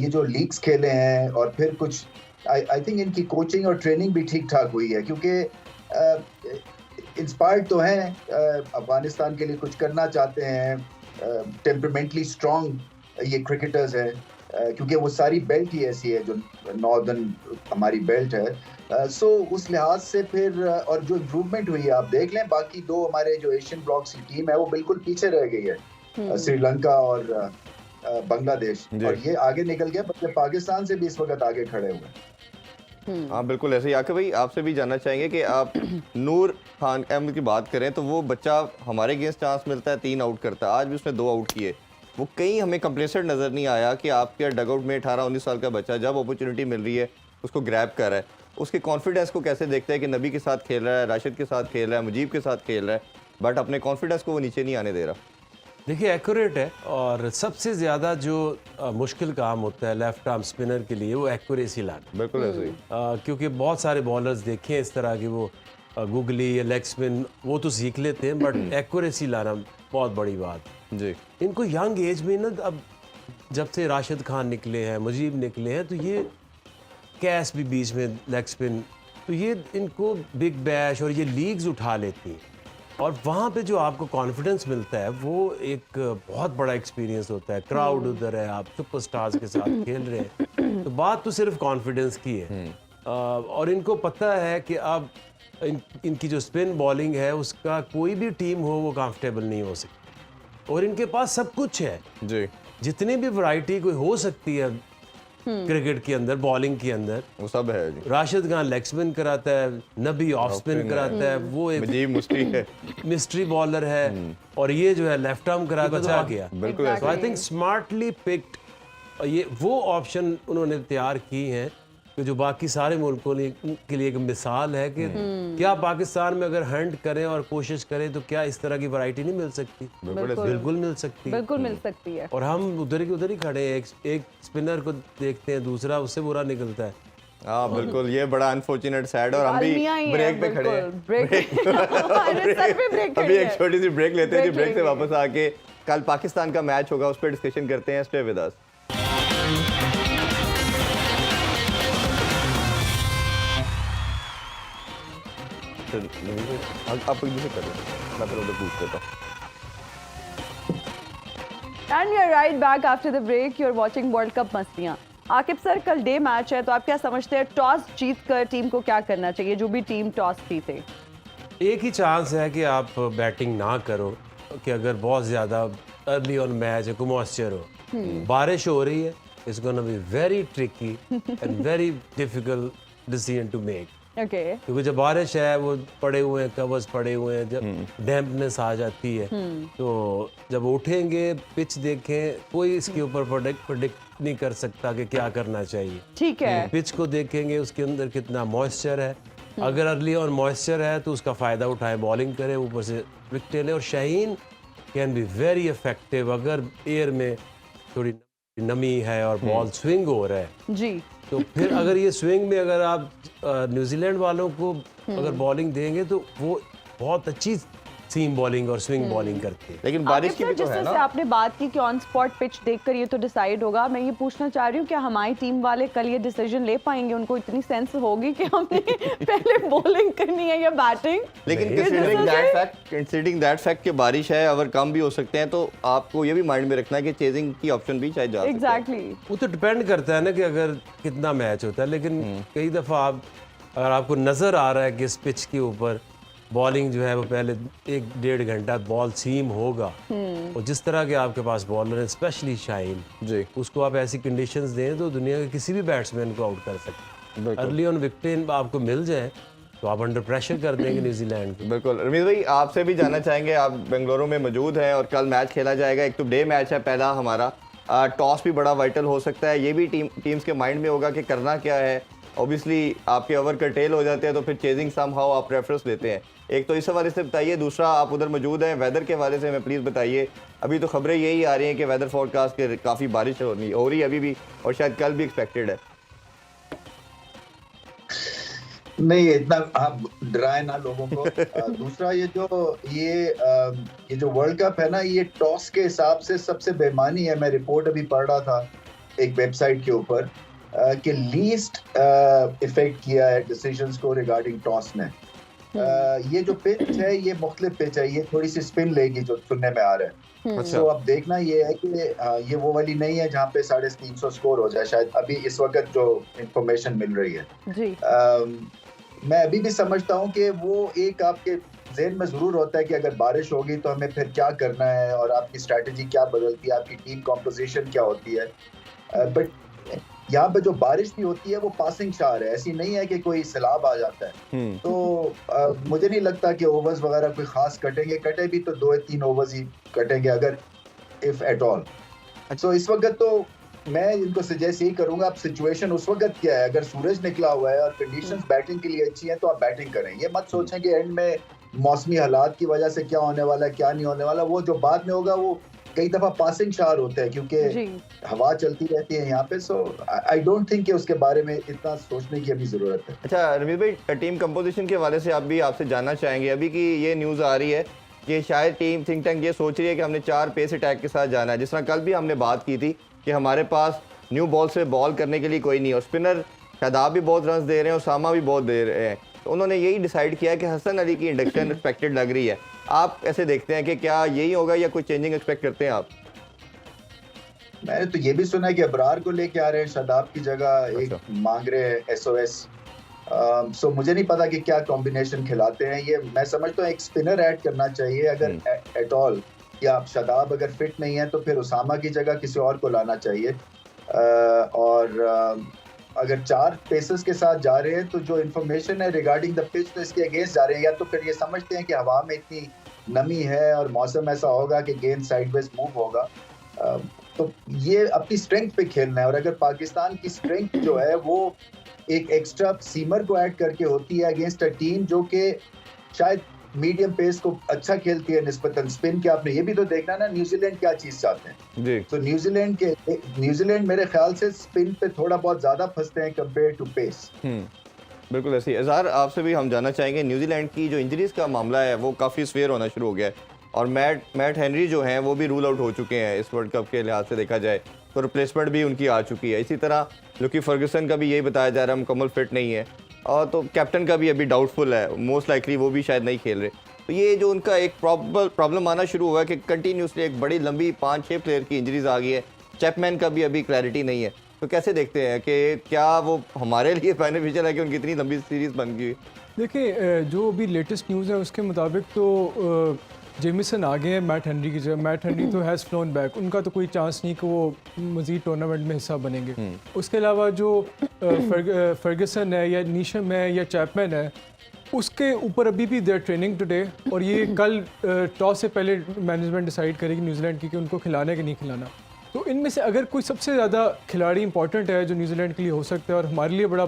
ये जो लीग्स खेले हैं और फिर कुछ आई थिंक इनकी कोचिंग और ट्रेनिंग भी ठीक ठाक हुई है, क्योंकि इंस्पायर्ड तो हैं, अफगानिस्तान के लिए कुछ करना चाहते हैं, टेम्परामेंटली स्ट्रॉन्ग ये क्रिकेटर्स हैं, क्योंकि वो सारी बेल्ट ही ऐसी है जो नॉर्दर्न हमारी बेल्ट है। सो उस लिहाज से फिर और जो इम्प्रूवमेंट हुई है आप देख लें, बाकी दो हमारे जो एशियन ब्लॉक्स की टीम है वो बिल्कुल पीछे रह गई है, श्रीलंका और बांग्लादेश, और ये आगे निकल गया, बल्कि पाकिस्तान से भी इस वक्त आगे खड़े हुए हैं। हाँ बिल्कुल ऐसे ही। आके भाई आपसे भी जानना चाहेंगे कि आप नूर खान अहमद की बात करें तो वो बच्चा हमारे अगेंस्ट चांस मिलता है, 3 आउट करता है, आज भी उसने 2 आउट किए। वो कहीं हमें कंप्लेसेंट नज़र नहीं आया कि आपके डगआउट में 18-19 साल का बच्चा जब अपॉर्चुनिटी मिल रही है उसको ग्रैब कर रहा है। उसके कॉन्फिडेंस को कैसे देखते हैं कि नबी के साथ खेल रहा है, राशिद के साथ खेल रहा है, मुजीब के साथ खेल रहा है, बट अपने कॉन्फिडेंस को वो नीचे नहीं आने दे रहा? देखिए एक्यूरेट है, और सबसे ज़्यादा जो मुश्किल काम होता है लेफ्ट आर्म स्पिनर के लिए वो एक्यूरेसी लाना। बिल्कुल ऐसे ही। क्योंकि बहुत सारे बॉलर्स देखे हैं इस तरह के, वो गुगली या लेग स्पिन वो तो सीख लेते हैं, बट एक्यूरेसी लाना बहुत बड़ी बात जी। इनको यंग एज में ना, अब जब से राशिद खान निकले हैं, मुजीब निकले हैं, तो ये कैस भी बीच में लेग स्पिन, तो ये इनको बिग बैश और ये लीग्स उठा लेती हैं। और वहाँ पे जो आपको कॉन्फिडेंस मिलता है वो एक बहुत बड़ा एक्सपीरियंस होता है। क्राउड उधर है, आप सुपरस्टार्स के साथ खेल रहे हैं, तो बात तो सिर्फ कॉन्फिडेंस की है। और इनको पता है कि अब इनकी जो स्पिन बॉलिंग है उसका कोई भी टीम हो वो कंफर्टेबल नहीं हो सकती, और इनके पास सब कुछ है जी, जितनी भी वैरायटी कोई हो सकती है क्रिकेट के अंदर, बॉलिंग के अंदर। वो सब है जी। राशिद खान लेग स्पिन कराता है, नबी ऑफ स्पिन कराता है, वो एक जी मुस्ती है। मिस्ट्री बॉलर है, और ये जो है लेफ्ट आर्म कराता बचा गया। बिल्कुल तो आई थिंक स्मार्टली पिक्ड, ये वो ऑप्शन उन्होंने तैयार की हैं कि जो बाकी सारे मुल्कों के लिए एक मिसाल है कि क्या पाकिस्तान में अगर हंट करें और कोशिश करें तो क्या इस तरह की वैरायटी नहीं मिल सकती? बिल्कुल मिल सकती है, बिल्कुल मिल सकती है। और हम उधर ही खड़े हैं, एक स्पिनर को देखते हैं, दूसरा उससे बुरा निकलता है। हाँ बिल्कुल, ये बड़ा अनफॉर्चुनेट सैड, और हम भी ब्रेक पे खड़े हैं। अभी एक छोटी सी ब्रेक लेते हैं जी, ब्रेक से वापस आके कल पाकिस्तान का मैच होगा, उस पर डिस्कशन करते हैं। Stay with us. आप एक दूसरे कर लो, मैं फिर उधर पूछ लेता हूँ। And you're right back after the break. You're watching World Cup मस्तियाँ। आकिब सर, कल डे मैच है, तो आप क्या समझते हैं टॉस जीतकर टीम को क्या करना चाहिए, जो भी टीम टॉस जीते? एक ही चांस है कि आप बैटिंग ना करो, कि अगर बहुत ज़्यादा अर्ली ऑन मैच है, कोई मॉइस्चर हो, बारिश हो रही है, it's gonna be very tricky and very difficult decision to make. Okay, क्योंकि जब बारिश है, वो पड़े हुए हैं, कवर्स पड़े हुए हैं, जब डैम्पनेस आ जाती है, तो जब उठेंगे पिच देखें, कोई इसके ऊपर प्रेडिक्ट नहीं कर सकता कि क्या करना चाहिए। ठीक है। पिच को देखेंगे, उसके अंदर कितना मॉइस्चर है, अगर अर्ली और मॉइस्चर है तो उसका फ़ायदा उठाएं, बॉलिंग करें, ऊपर से विकेट लें। और Shaheen can be very effective अगर एयर में थोड़ी नमी है और बॉल स्विंग हो रहा है जी, तो फिर अगर ये स्विंग में अगर आप न्यूजीलैंड वालों को अगर बॉलिंग देंगे तो वो बहुत अच्छी सीम बॉलिंग और स्विंग बॉलिंग करते हैं। लेकिन बारिश की भी तो जिस है तरह ना। से आपने बात की कि ऑन स्पॉट पिच देखकर ये तो डिसाइड होगा, मैं ये पूछना चाह रही हूँ क्या हमारी टीम वाले कल ये डिसीजन ले पाएंगे? उनको इतनी सेंस होगी कि हमने पहले बॉलिंग करनी है या बैटिंग? लेकिन कंसीडरिंग दैट फैक्ट कि बारिश है, अगर कम भी हो सकते हैं, तो आपको ये भी माइंड में रखना है कि चेजिंग की ऑप्शन भी शायद जा सकते हैं। एग्जैक्टली, वो तो डिपेंड करता है ना कि अगर कितना मैच होता है, लेकिन कई दफ़ा अगर आपको नज़र आ रहा है कि इस पिच के ऊपर बॉलिंग जो है वो पहले 1-1.5 घंटा बॉल सीम होगा, और जिस तरह के आपके पास बॉलर हैं, स्पेशली शाहीन जी, उसको आप ऐसी कंडीशंस दें तो दुनिया के किसी भी बैट्समैन को आउट कर सकते हैं। अर्ली ऑन विकेट आपको मिल जाए तो आप अंडर प्रेशर कर देंगे न्यूजीलैंड को। बिल्कुल। रमीज भाई, आपसे भी जानना चाहेंगे, आप बेंगलुरु में मौजूद हैं और कल मैच खेला जाएगा। एक तो डे मैच है पहला हमारा, टॉस भी बड़ा वाइटल हो सकता है, ये भी टीम्स के माइंड में होगा कि करना क्या है। ऑब्वियसली आपके ओवर कर्टेल हो जाते हैं तो फिर चेजिंग समहाउ आप प्रेफरेंस देते हैं। एक तो इस हवाले से बताइए, दूसरा आप उधर मौजूद हैं, वेदर के हवाले से हमें प्लीज़ बताइए। अभी तो खबरें यही आ रही हैं कि वेदर फोरकास्ट के काफ़ी बारिश हो रही है अभी भी, और शायद कल भी एक्सपेक्टेड है। नहीं, इतना आप डराए ना लोगों को। दूसरा ये जो वर्ल्ड कप है ना, ये टॉस के हिसाब से सबसे बेईमानी है। मैं रिपोर्ट अभी पढ़ रहा था एक वेबसाइट के ऊपर कि लीस्ट इफेक्ट किया है डिसीजंस को रिगार्डिंग टॉस ने। ये जो पिच है, ये मुख्तलिफ पिच है, ये थोड़ी सी स्पिन लेगी जो सुनने में आ रहा है। तो अब देखना ये है कि ये वो वाली नहीं है जहाँ पे 350 स्कोर हो जाए, शायद अभी इस वक्त जो इंफॉर्मेशन मिल रही है जी। मैं अभी भी समझता हूँ कि वो एक आपके ज़हन में ज़रूर होता है कि अगर बारिश होगी तो हमें फिर क्या करना है और आपकी स्ट्रैटेजी क्या बदलती है, आपकी टीम कॉम्पोजिशन क्या होती है। बट यहाँ पे जो बारिश भी होती है वो पासिंग शार है, ऐसी नहीं है कि कोई सैलाब आ जाता है। तो मुझे नहीं लगता कि ओवर्स वगैरह कोई खास कटेंगे, कटे भी तो 2-3 ओवर्स ही कटेंगे अगर इफ एट ऑल। सो इस वक्त तो मैं इनको सजेस्ट यही करूंगा, आप सिचुएशन उस वक्त क्या है, अगर सूरज निकला हुआ है और कंडीशंस बैटिंग के लिए अच्छी हैं तो आप बैटिंग करें। ये मत सोचें कि एंड में मौसमी हालात की वजह से क्या होने वाला है क्या नहीं होने वाला, वो जो बाद में होगा वो कई दफा पासिंग शार होते हैं क्योंकि हवा चलती रहती है यहाँ पे। सो आई डोंट थिंक कि उसके बारे में इतना सोचने की अभी जरूरत है। अच्छा रमीज भाई, टीम कंपोजिशन के हवाले से आप भी आपसे जानना चाहेंगे। अभी की ये न्यूज़ आ रही है कि शायद टीम थिंक टैंक ये सोच रही है कि हमने 4 पेस अटैक के साथ जाना है, जिस तरह कल भी हमने बात की थी कि हमारे पास न्यू बॉल से बॉल करने के लिए कोई नहीं है, और स्पिनर शादाब भी बहुत रन दे रहे हैं, उसामा भी बहुत दे रहे हैं। तो उन्होंने यही डिसाइड किया कि हसन अली की इंडक्शन एक्सपेक्टेड लग रही है। आप कैसे देखते हैं कि क्या यही होगा या कोई चेंजिंग एक्सपेक्ट करते हैं आप? मैंने तो ये भी सुना है कि अबरार को लेके आ रहे हैं, शादाब की जगह एक मांग रहे हैं SOS। सो मुझे नहीं पता कि क्या कॉम्बिनेशन खिलाते हैं ये। मैं समझता हूँ एक स्पिनर ऐड करना चाहिए अगर एट ऑल, या शादाब अगर फिट नहीं है तो फिर उसामा की जगह किसी और को लाना चाहिए। और अगर 4 पेसर्स के साथ जा रहे हैं तो जो इन्फॉर्मेशन है रिगार्डिंग द पिच तो इसके अगेंस्ट जा रहे हैं, या तो फिर ये समझते हैं कि हवा में इतनी नमी है और मौसम ऐसा होगा कि गेंद साइडवेज मूव होगा। तो ये अपनी स्ट्रेंथ पे खेलना है, और अगर पाकिस्तान की स्ट्रेंथ जो है वो एक एक्स्ट्रा सीमर को ऐड करके होती है अगेंस्ट अ टीम जो कि शायद मीडियम पेस को अच्छा खेलती है निस्बतन स्पिन के। आपने ये भी तो देखना ना न्यूजीलैंड क्या चीज चाहते हैं जी। तो न्यूजीलैंड मेरे ख्याल से स्पिन पे थोड़ा बहुत ज्यादा फंसते हैं कंपेयर टू पेस। बिल्कुल ऐसे ही। अज़हर, आपसे भी हम जानना चाहेंगे, न्यूजीलैंड की जो इंजरीज का मामला है वो काफ़ी स्वेयर होना शुरू हो गया है, और मैट हेनरी जो हैं वो भी रूल आउट हो चुके हैं इस वर्ल्ड कप के लिहाज से देखा जाए तो रिप्लेसमेंट भी उनकी आ चुकी है। इसी तरह लुकी फर्गुसन का भी यही बताया जा रहा है मुकम्मल फिट नहीं है, और तो कैप्टन का भी अभी डाउटफुल है, मोस्ट लाइकली वो भी शायद नहीं खेल रहे। तो ये जो उनका एक प्रॉब्लम आना शुरू हुआ है कि कंटिन्यूसली एक बड़ी लंबी 5-6 प्लेयर की इंजरीज आ गई है। चैपमैन का भी अभी क्लैरिटी नहीं है, तो कैसे देखते हैं कि क्या वो हमारे लिए बेनिफिशियल है कि उनकी इतनी लंबी सीरीज़ बन गई? देखिए, जो अभी लेटेस्ट न्यूज़ है उसके मुताबिक तो जेमिसन आ गए हैं मैट हेनरी की जगह। मैट हेनरी तो हैज़ फ्लोन बैक, उनका तो कोई चांस नहीं कि वो मज़ीद टूर्नामेंट में हिस्सा बनेंगे। उसके अलावा जो फर्गसन है या नीशम है या चैपमैन है, उसके ऊपर अभी भी देयर ट्रेनिंग टुडे, और ये कल टॉस से पहले मैनेजमेंट डिसाइड करेगी न्यूजीलैंड की कि उनको खिलाना है कि नहीं खिलाना। तो इनमें से अगर कोई सबसे ज़्यादा खिलाड़ी इंपॉर्टेंट है जो न्यूजीलैंड के लिए हो सकता है और हमारे लिए बड़ा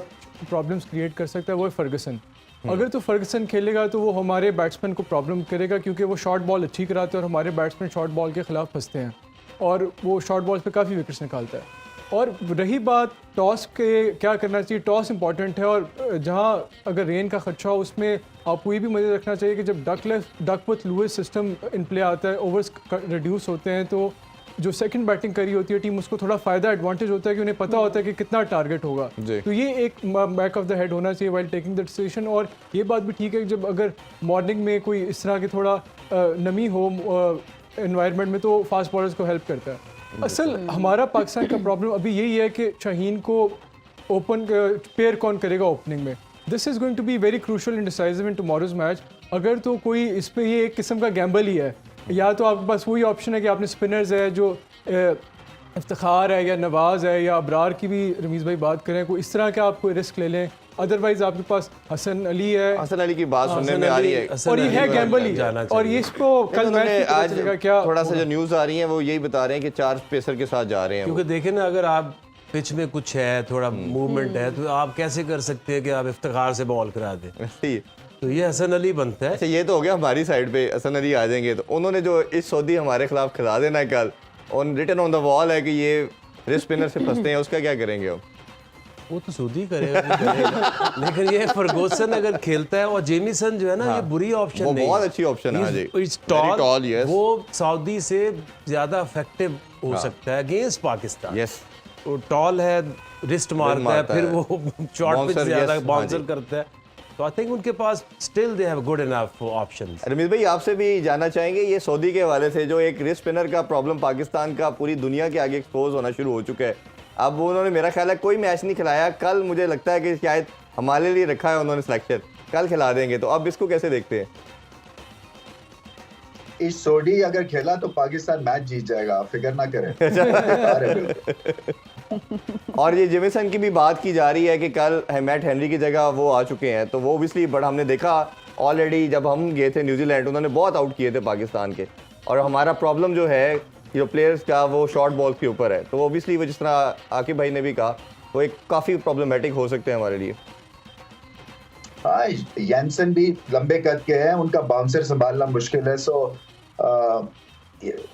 प्रॉब्लम्स क्रिएट कर सकता है, वो है फर्गसन। अगर तो फर्गसन खेलेगा तो वो हमारे बैट्समैन को प्रॉब्लम करेगा, क्योंकि वो शॉर्ट बॉल अच्छी कराते हैं और हमारे बैट्समैन शॉर्ट बॉल के खिलाफ फंसते हैं, और वो शॉर्ट बॉल पे काफ़ी विकेट्स निकालता है। और रही बात टॉस के क्या करना चाहिए, टॉस इंपॉर्टेंट है, और जहाँ अगर रेन का खदशा हो उसमें आपको ये भी मज़े रखना चाहिए कि जब Duckworth Louis system in play आता है, ओवर्स रिड्यूस होते हैं, तो जो सेकंड बैटिंग करी होती है टीम उसको थोड़ा फ़ायदा एडवांटेज होता है कि उन्हें पता होता है कि कितना टारगेट होगा। तो ये एक बैक ऑफ द हेड होना चाहिए वाइल टेकिंग द डिसीजन। और ये बात भी ठीक है कि जब अगर मॉर्निंग में कोई इस तरह के थोड़ा नमी हो एनवायरनमेंट में तो फास्ट बॉलर्स को हेल्प करता है। असल हमारा पाकिस्तान का प्रॉब्लम अभी यही है कि शाहीन को ओपन पेयर कौन करेगा ओपनिंग में। This is going to be very crucial in decisive in tomorrow's match. अगर तो कोई इस पर ये एक किस्म का गैम्बल ही है, या तो आपके पास वही ऑप्शन है कि आपने स्पिनर्स है जो इफ्तिखार है या नवाज़ है या अबरार की भी रमीज़ भाई बात करें, कोई इस तरह के आप कोई रिस्क ले लें। अदरवाइज आपके पास हसन अली है, हसन अली की बात सुनने में आ रही है, और ये है गैम्बल ही, और ये इसको कल मैच आज क्या थोड़ा सा जो न्यूज़ आ रही है वो यही बता रहे हैं कि 4 पेसर के साथ जा रहे हैं। क्योंकि देखें ना, अगर आप पिच में कुछ है, थोड़ा मूवमेंट है, तो आप कैसे कर सकते हैं कि आप इफ्तिखार से बॉल करा दें? तो ये हसन अली बनता है। अच्छा, ये तो हो गया हमारी साइड पे, हसन अली आ जाएंगे तो उन्होंने जो इस सऊदी हमारे खिलाफ खिला देना है कल, on written on the wall है कि ये रिस्ट स्पिनर से फंसते हैं, उसका क्या करेंगे अब? वो तो सऊदी करेगा, लेकिन ये फर्गुसन अगर खेलता है, और जेमिसन जो है ना, ये बुरी ऑप्शन वो नहीं, बहुत अच्छी ऑप्शन है। इट्स टॉल, वो सऊदी से ज्यादा इफेक्टिव हो सकता है अगेंस्ट पाकिस्तान। यस, वो टॉल है, रिस्ट मारता है, फिर वो शॉर्ट पिच ज्यादा बाउंसर करता है, तो आई थिंक उनके पास still they have good enough options. Ramiz भाई, आपसे भी जानना चाहेंगे, ये सऊदी के हवाले से जो एक रिस्ट स्पिनर का प्रॉब्लम पाकिस्तान का पूरी दुनिया के आगे एक्सपोज होना शुरू हो चुका है। अब उन्होंने मेरा ख्याल है कोई मैच नहीं खिलाया, कल मुझे लगता है कि शायद हमारे लिए रखा है उन्होंने सिलेक्शन, कल खिला देंगे, तो अब इसको कैसे देखते हैं? इस सऊदी अगर खेला तो पाकिस्तान मैच जीत जाएगा, फिक्र ना करें। और ये जेमिसन की भी बात की जा रही है कि कल मैट हेनरी की जगह वो आ चुके हैं, तो वो ओबियसली, बट हमने देखा ऑलरेडी जब हम गए थे न्यूजीलैंड, उन्होंने बहुत आउट किए थे पाकिस्तान के, और हमारा प्रॉब्लम जो है जो प्लेयर्स का वो शॉर्ट बॉल के ऊपर है, तो ओबियसली वो जिस तरह आकिब भाई ने भी कहा, वो एक काफ़ी प्रॉब्लमेटिक हो सकते हैं हमारे लिए। हाँ, यंसन भी लंबे कद के हैं, उनका बाउंसर संभालना मुश्किल है। सो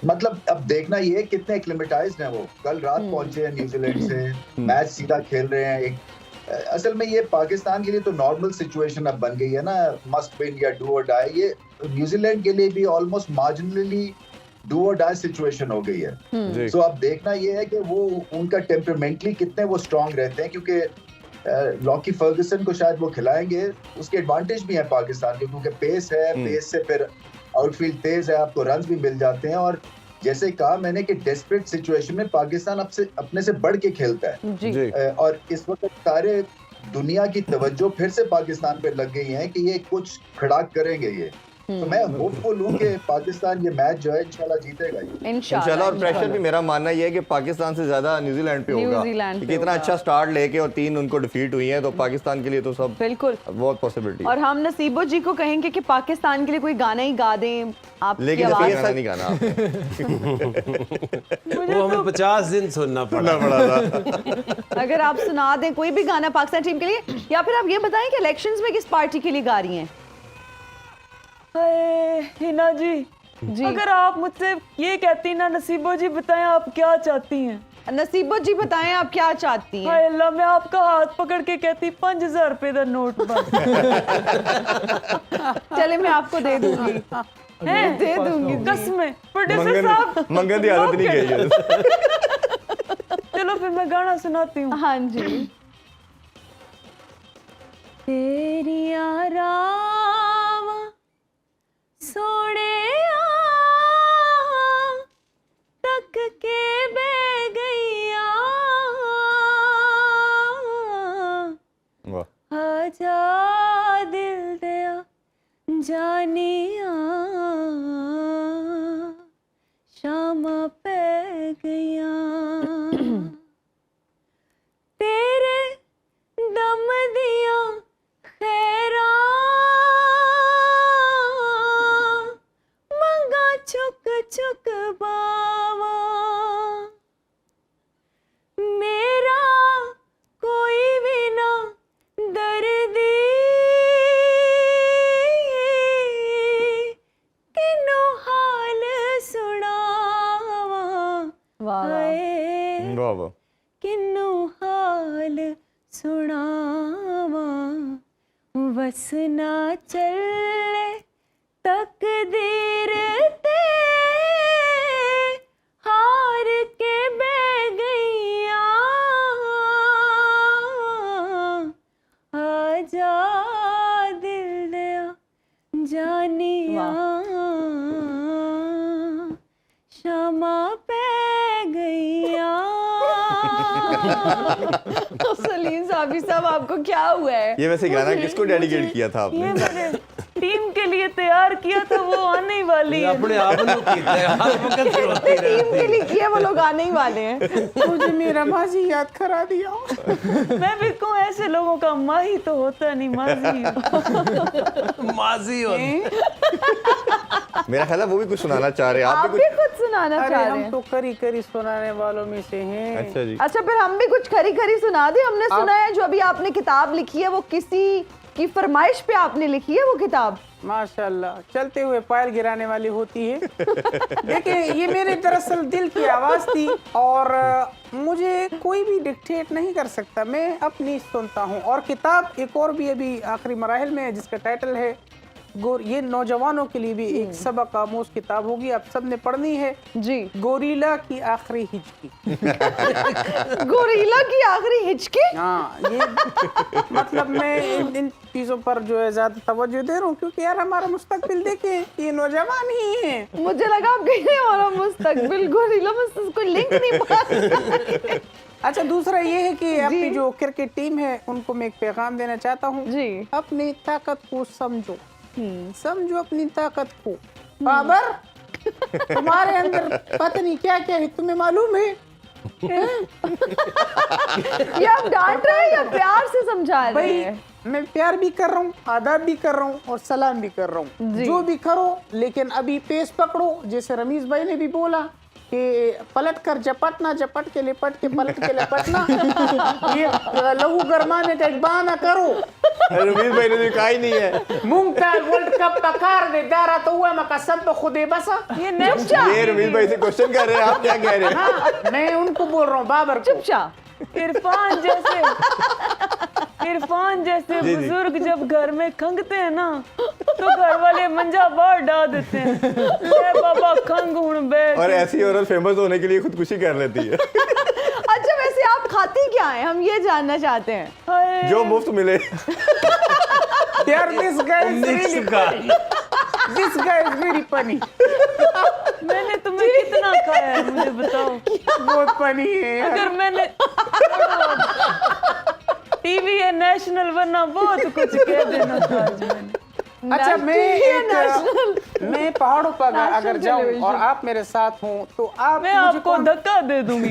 मतलब अब देखना ये कितने एक्लिमेटाइज्ड हैं। वो कल रात पहुंचे हैं न्यूजीलैंड से, मैच सीधा खेल रहे हैं। असल में ये पाकिस्तान के लिए तो नॉर्मल सिचुएशन अब बन गई है ना, मस्ट विन या डू और डाई। ये न्यूजीलैंड के लिए भी ऑलमोस्ट मार्जिनली डू और डाई सिचुएशन हो गई है। सो अब देखना ये है कि वो उनका टेम्परामेंटली कितने वो स्ट्रांग रहते हैं, क्योंकि लॉकी फर्गुसन को शायद वो खिलाएंगे। उसके एडवांटेज भी है पाकिस्तान के, क्योंकि पेस है, पेस से फिर आउटफील्ड तेज है, आपको रन्स भी मिल जाते हैं। और जैसे कहा मैंने कि डेस्परेट सिचुएशन में पाकिस्तान अपने से बढ़ के खेलता है जी। और इस वक्त सारे दुनिया की तवज्जो फिर से पाकिस्तान पे लग गई है कि ये कुछ खड़ाक करेंगे ये। तो मैं होपफुल हूँ कि पाकिस्तान ये मैच जो है इंशाल्लाह जीतेगा ये। इंशाल्लाह। और प्रेशर भी मेरा मानना ये है कि पाकिस्तान से ज्यादा न्यूजीलैंड पे होगा, क्योंकि इतना अच्छा स्टार्ट लेके और 3 उनको डिफीट हुई है, तो पाकिस्तान के लिए तो सब बिल्कुल बहुत पॉसिबिलिटी। और हम नसीबो जी को कहेंगे कि पाकिस्तान के लिए कोई गाना ही गा दें आप, लेकिन गाना नहीं गाना वो हमें 50 दिन सुनना पड़ा था। अगर आप सुना दें कोई भी गाना पाकिस्तान टीम के लिए, या फिर आप ये बताएं कि इलेक्शंस में किस पार्टी के लिए गा रही हैं? हाय हिना जी, अगर आप मुझसे ये कहती ना नसीबो जी बताएं आप क्या चाहती हैं। नसीबो जी बताएं आप क्या चाहती हैं? हाय अल्लाह, मैं आपका हाथ पकड़ के कहती 5000 रुपए का नोट बन। चले मैं आपको दे दूंगी, दे दूंगी कसमें। प्रोड्यूसर साहब मंगन की आदत नहीं गई है। चलो फिर मैं गाना सुनाती हूँ। हाँ जी। तेरी आराम सोने तक के बह गईया, आजा दिल दया जानिया, शामा पै गईया, तेरे दम दिया खैरा मंगा चुक चुक बावा, मेरा कोई भी ना दर्दी किन्नू हाल सुनावा, हाय किन्नू हाल सुनावा, बस ना चले तकदीर ते हार के बह गईया, आजा दिल दया जानिया, शामा पै गईया। सलीम साबी साहब आपको क्या हुआ है? ये वैसे गाना किसको डेडिकेट किया था ये आपने? मैंने टीम के लिए तैयार किया था, वो आने ही वाली है। अपने आप लोग टीम के लिए किया, वो लोग आने ही वाले हैं। मुझे मेरा माजी याद करा दिया। मैं भी कहूँ ऐसे लोगों का माही तो होता नहीं, माजी माजी हो। मेरा ख्याल है वो भी कुछ सुनाना चाह रहे हैं। आप भी कुछ सुनाना अरे चाह रहे हम हैं? तो करी करी सुनाने वालों में से हैं। अच्छा जी। अच्छा फिर हम भी कुछ खरी खरी सुना दें। हमने सुना है जो अभी आपने किताब लिखी है वो किसी की फरमाइश पे आपने लिखी है वो किताब। माशाल्लाह, चलते हुए पायल गिराने वाली होती है। देखिए ये मेरे दरअसल दिल की आवाज़ थी और मुझे कोई भी डिक्टेट नहीं कर सकता, मैं अपनी सुनता हूँ। और किताब एक और भी अभी आखिरी मराहिल में है जिसका टाइटल है ये नौजवानों के लिए भी एक सबक आमूज किताब होगी, आप सब ने पढ़नी है जी। गोरिल्ला की आखिरी हिचकी। गोरिल्ला की आखिरी हिचकी? हाँ, ये मतलब मैं इन चीज़ों पर जो है ज़्यादा तवज्जो दे रहा हूँ क्योंकि यार हमारा मुस्तकबिल देखें, ये नौजवान ही हैं। मुझे लगा आप कह रहे हैं हमारा मुस्तकबिल गोरिल्ला में कोई लिंक नहीं पा। अच्छा, दूसरा ये है कि अपनी जो क्रिकेट टीम है उनको मैं एक पैगाम देना चाहता हूँ जी। अपनी ताकत को समझो, समझो अपनी ताकत को। बाबर, तुम्हारे अंदर पता नहीं क्या क्या है, तुम्हें मालूम है? ये आप डांट रहे हैं या प्यार से समझा रहे भाई हैं? मैं प्यार भी कर रहा हूँ, आदाब भी कर रहा हूँ और सलाम भी कर रहा हूँ, जो भी करो, लेकिन अभी पेस पकड़ो। जैसे रमीज भाई ने भी बोला कि पलट कर झपटना, झपट के लिपट के पलट के लिपटना, ये लहू गरमाने का इकबाल ना करो। रमीज भाई ने कहा ही नहीं है। मुंगताल वर्ल्ड कप पकार दे दारा तो हुआ मैं कसम पे खुदे बसा। ये रमीज भाई से क्वेश्चन कर रहे हैं, आप क्या कह रहे हैं? हाँ, मैं उनको बोल रहा हूँ बाबर को। चुपचाप। इरफान जैसे बुजुर्ग जब घर में खंगते हैं ना तो घर वाले मंजा बाहर डाल देते हैं, ले बाबा खंग हुण बैठ। और ऐसी औरत फेमस होने के लिए खुदकुशी कर लेती है। अच्छा वैसे आप खाती क्या है, हम ये जानना चाहते हैं। हाय, जो मुफ्त मिले। यार दिस गाय इज रियली का this guy is very funny. मैंने तुम्हें कितना खाया है मुझे बताओ। बहुत फनी है यार। अगर मैंने टीवी है नेशनल वरना बहुत कुछ कह देना था आज मैंने। अच्छा मैं पहाड़ों पर National अगर जाऊं television। और आप मेरे साथ हों तो आप मैं मुझे आपको धक्का दे दूंगी।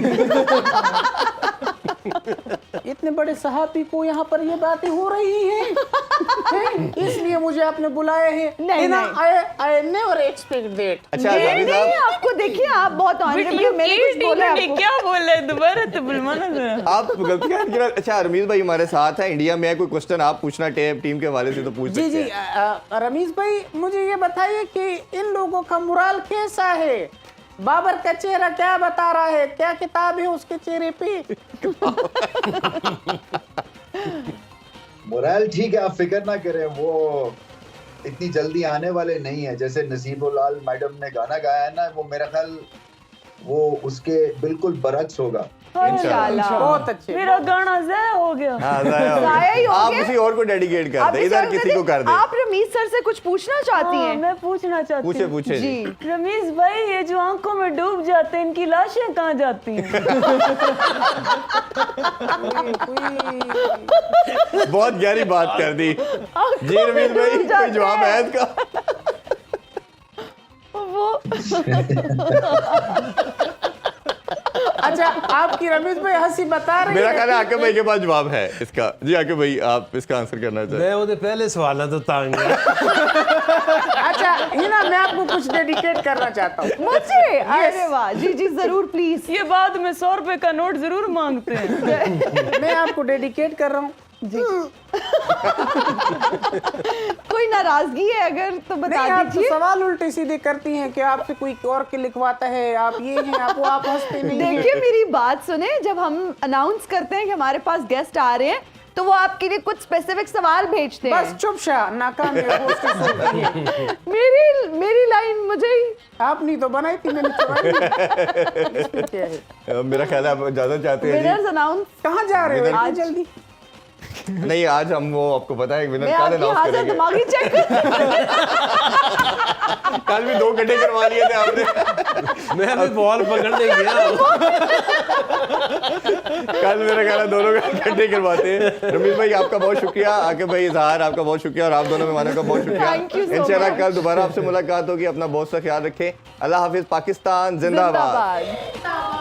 इतने बड़े सहाबी को यहाँ पर ये बातें हो रही हैं, इसलिए मुझे आपने बुलाया है। नहीं, आई नेवर एक्सपेक्ट दैट। अच्छा नहीं रमीज नहीं, साहब, आपको देखिए आप बहुत ऑनरेबल, मैंने कुछ बोला आपको। क्या बोले दोबारा तो बुलवाना जरा। आप गलतियां नहीं। अच्छा रमीज भाई हमारे साथ हैं, इंडिया में है, कोई क्वेश्चन आप पूछना टीम के हवाले से तो पूछ जी सकते जी हैं। रमीज भाई मुझे ये बताइए कि इन लोगों का मुराल कैसा है? बाबर का चेहरा क्या बता रहा है? क्या किताब है उसके चेहरे पे? मोरल ठीक है, आप फिक्र ना करें, वो इतनी जल्दी आने वाले नहीं है। जैसे नसीबुल्लाल मैडम ने गाना गाया है ना, वो मेरा ख्याल वो उसके बिल्कुल बरक्स होगा। इंशाल्लाह। बहुत अच्छे। मेरा गाना ज़ाया हो गया। हाँ, ज़ाया हो गया। ज़ाया ही हो आप गया। किसी और को डेडिकेट कर आप दे, इस इधर वक्त किसी को कर दे। आप रमीज सर से कुछ पूछना चाहती हाँ, हैं? मैं पूछना चाहती पूछे हूँ। पूछे जी रमीज भाई, ये जो आंखों में डूब जाते हैं इनकी लाशें कहाँ जाती हैं? बहुत गहरी बात कर दी जी रमीज भाई, कोई जवाब है इसका? वो अच्छा आपकी रमीज भाई हंसी बता रही मेरा है। ख्याल है आकिब भाई के पास जवाब है इसका। जी आकिब भाई, आप इसका आंसर करना चाहते हैं? मैं वो पहले सवाल तो तांग गया। अच्छा हिना, मैं आपको कुछ डेडिकेट करना चाहता हूँ। मुझे? अरे वाह, जी जी जरूर प्लीज। ये बाद में 100 रुपए का नोट जरूर मांगते हैं। मैं आपको डेडिकेट कर रहा हूँ। कोई नाराजगी है अगर तो नहीं, बता आप तो दीजिए। सवाल उल्टे सीधे करती हैं कि आपसे कोई और के लिखवाता है, आप ये हैं, आप हंसते नहीं हैं। देखिए मेरी बात सुने, जब हम अनाउंस करते हैं कि हमारे पास गेस्ट आ रहे हैं तो वो आपके लिए कुछ स्पेसिफिक सवाल भेजते बस हैं। चुप शा, नाकाम है, वो उसकी सुनती है। मेरी लाइन मुझे ही। आपने तो बनाई थी, मैंने चुराई नहीं। इसमें क्या है? मेरा ख्याल है आप इजाजत चाहते हैं विनर्स अनाउंस। कहाँ जा रहे हो विनर- इतनी जल्दी? नहीं, आज हम वो आपको पता है विनर मैं कल आपकी अनाउंस हाजिर करेंगे। दिमागी चेक। कल भी 2 गड्ढे करवा लिए थे आपने। मैं अभी बॉल पकड़ने गया। कल मेरा ख्याल है दोनों गड्ढे करवाते हैं। रमीज भाई आपका बहुत शुक्रिया, आकिब भाई इजहार आपका बहुत शुक्रिया, और आप दोनों मेहमानों का बहुत शुक्रिया। Thank you so इंशाल्लाह much. कल दोबारा आपसे मुलाकात होगी। अपना बहुत सा ख्याल रखें। अल्लाह हाफिज। पाकिस्तान जिंदाबाद। जिंदाबाद।